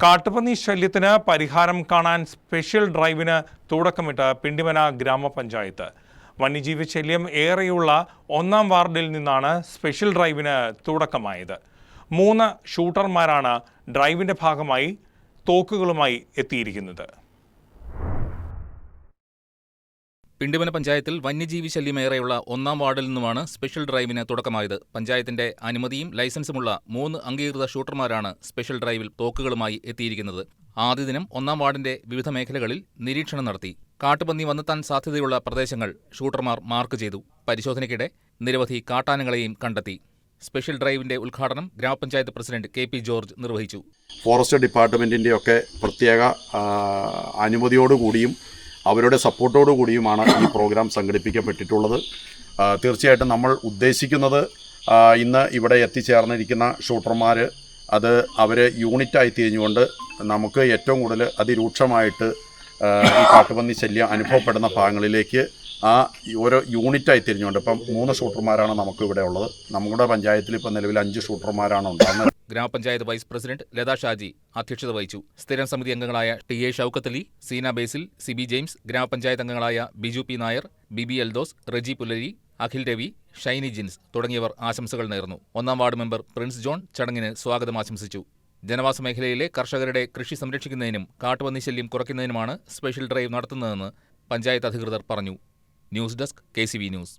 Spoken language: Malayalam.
കാട്ടുപന്നി ശല്യത്തിന് പരിഹാരം കാണാൻ സ്പെഷ്യൽ ഡ്രൈവിന് തുടക്കമിട്ട് പിണ്ടിമന ഗ്രാമപഞ്ചായത്ത്. വന്യജീവി ശല്യം ഏറെയുള്ള 1-ാം വാർഡിൽ നിന്നാണ് സ്പെഷ്യൽ ഡ്രൈവിന് തുടക്കമായത്. 3 ഷൂട്ടർമാരാണ് ഡ്രൈവിന്റെ ഭാഗമായി തോക്കുകളുമായി എത്തിയിരിക്കുന്നത്. പിണ്ടിമന പഞ്ചായത്തിൽ വന്യജീവി ശല്യമേറെയുള്ള 1-ാം വാർഡിൽ നിന്നുമാണ് സ്പെഷ്യൽ ഡ്രൈവിന് തുടക്കമായത്. പഞ്ചായത്തിന്റെ അനുമതിയും ലൈസൻസുമുള്ള 3 അംഗീകൃത ഷൂട്ടർമാരാണ് സ്പെഷ്യൽ ഡ്രൈവിൽ തോക്കുകളുമായി എത്തിയിരിക്കുന്നത്. ആദ്യ ദിനം 1-ാം വാർഡിന്റെ വിവിധ മേഖലകളിൽ നിരീക്ഷണം നടത്തി. കാട്ടുപന്നി വന്നെത്താൻ സാധ്യതയുള്ള പ്രദേശങ്ങൾ ഷൂട്ടർമാർ മാർക്ക് ചെയ്തു. പരിശോധനയ്ക്കിടെ നിരവധി കാട്ടാനകളെയും കണ്ടെത്തി. സ്പെഷ്യൽ ഡ്രൈവിന്റെ ഉദ്ഘാടനം ഗ്രാമപഞ്ചായത്ത് പ്രസിഡന്റ് KP ജോർജ് നിർവഹിച്ചു. ഫോറസ്റ്റ് ഡിപ്പാർട്ട്മെന്റിന്റെയൊക്കെ പ്രത്യേക അനുമതിയോടുകൂടിയും അവരുടെ സപ്പോർട്ടോടുകൂടിയുമാണ് ഈ പ്രോഗ്രാം സംഘടിപ്പിക്കപ്പെട്ടിട്ടുള്ളത്. തീർച്ചയായിട്ടും നമ്മൾ ഉദ്ദേശിക്കുന്നത് ഇന്ന് ഇവിടെ എത്തിച്ചേർന്നിരിക്കുന്ന ഷൂട്ടർമാർ അവർ യൂണിറ്റായി തിരിഞ്ഞുകൊണ്ട് നമുക്ക് ഏറ്റവും കൂടുതൽ അതിരൂക്ഷമായിട്ട് ഈ കാട്ടുപന്നി ശല്യം അനുഭവപ്പെടുന്ന ഭാഗങ്ങളിലേക്ക് ഓരോ യൂണിറ്റായി തിരിഞ്ഞുകൊണ്ട് ഇപ്പം 3 ഷൂട്ടർമാരാണ് നമുക്ക് ഇവിടെ ഉള്ളത്. നമ്മുടെ പഞ്ചായത്തിൽ ഇപ്പം നിലവിൽ 5 ഷൂട്ടർമാരാണ് ഉണ്ടാകുന്നത്. ഗ്രാമപഞ്ചായത്ത് വൈസ് പ്രസിഡന്റ് ലതാ ഷാജി അധ്യക്ഷത വഹിച്ചു. സ്ഥിരം സമിതി അംഗങ്ങളായ TA ഷൗക്കത്ത് അലി, സീന ബേസിൽ, CB ജെയിംസ്, ഗ്രാമപഞ്ചായത്ത് അംഗങ്ങളായ ബിജു P നായർ, BB എൽദോസ്, റെജി പുലരി, അഖിൽ രവി, ഷൈനി ജിൻസ് തുടങ്ങിയവർ ആശംസകൾ നേർന്നു. 1-ാം വാർഡ് മെമ്പർ പ്രിൻസ് ജോൺ ചടങ്ങിന് സ്വാഗതം ആശംസിച്ചു. ജനവാസ മേഖലയിലെ കർഷകരുടെ കൃഷി സംരക്ഷിക്കുന്നതിനും കാട്ടുപന്നി ശല്യം കുറയ്ക്കുന്നതിനുമാണ് സ്പെഷ്യൽ ഡ്രൈവ് നടത്തുന്നതെന്ന് പഞ്ചായത്ത് അധികൃതർ പറഞ്ഞു. News desk KCV news.